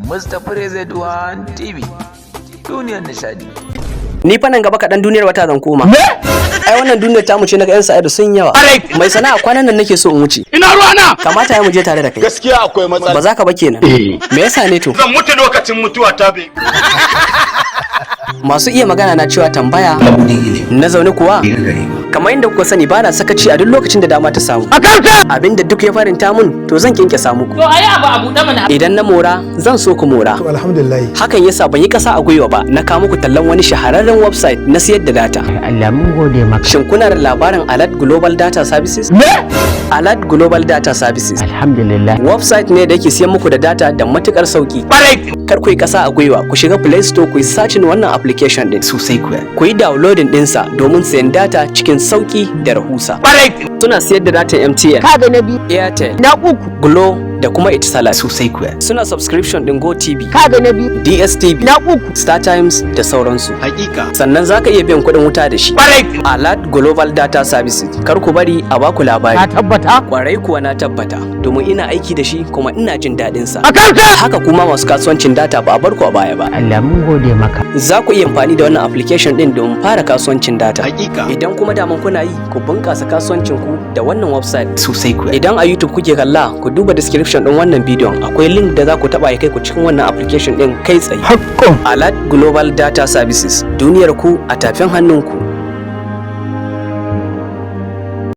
Mustapha Z1 TV, duniyar nishadi. Ni fa nan gaba kaɗan duniyar wata zan koma. Ai wannan duniyar ta mu ce naga yan sa'idu sun yawa. Mai sana'a kwanan nan nake so in wuce. Ina ruwana. Kamata ya mu je tare da kai. Gaskiya akwai matsala. Ba za ka ba kenan. Me yasa ne to? Zan mutu lokacin mutuwa ta bai. Masu iya magana na cewa tambaya na zaune kuwa. Kamar inda kuka sani bana sakaci a duk lokacin da dama ta samu. Abinda duk ya farinta mun to zan kinke samu. To ayi abu a buɗe mana. Idan na mora zan so ku mora. To alhamdulillah. Hakan yasa ban yi kasa a gwiwa ba na kawo muku tallan wani shahararren website na siyar da data. Allah mun gode maka. Shin kuna da labarin Alert Global Data Services? Alert Global Data Services. Alhamdulillah. Website ne da yake siyan muku da data da matukar sauki. Kar ku yi kasa a gwiwa, ku shiga Play Store ku yi searching wannan application din sosai kuwa. Ku yi downloading dinsa domin sayan data cikin sauki da rahusa. Suna siyar da data MTN, Kaga na biyu, Airtel, na uku, Glo da kuma Etisalat sosai kuwa. Suna subscription din GoTV, kaga na biyu, DSTV, na uku. StarTimes da sauransu. Hakika. Sannan za ka iya biyan kuɗin wuta da shi. Alert Global Data Services. Kar ku bari a baku labari. Ka tabbata? Kwarai kuwa na tabbata, domin ina aiki da shi kuma ina jin daɗin sa. Akanta! Haka kuma masu kasuwancin data ba a bar ku a baya ba. Allah mun gode maka. Za ku iya amfani da wannan application din domin fara kasuwancin data. Hakika. Idan kuma daman kuna yi, ku bunƙasa kasuwancin ku da wannan website. Sosai kuwa. Idan a YouTube kuke kalla, ku duba description din wannan bidiyon. Akwai link da za ku taba ya kai ku cikin wannan application din kai tsaye. Hakko. Alert Global Data Services. Duniyar ku a tafin hannunku.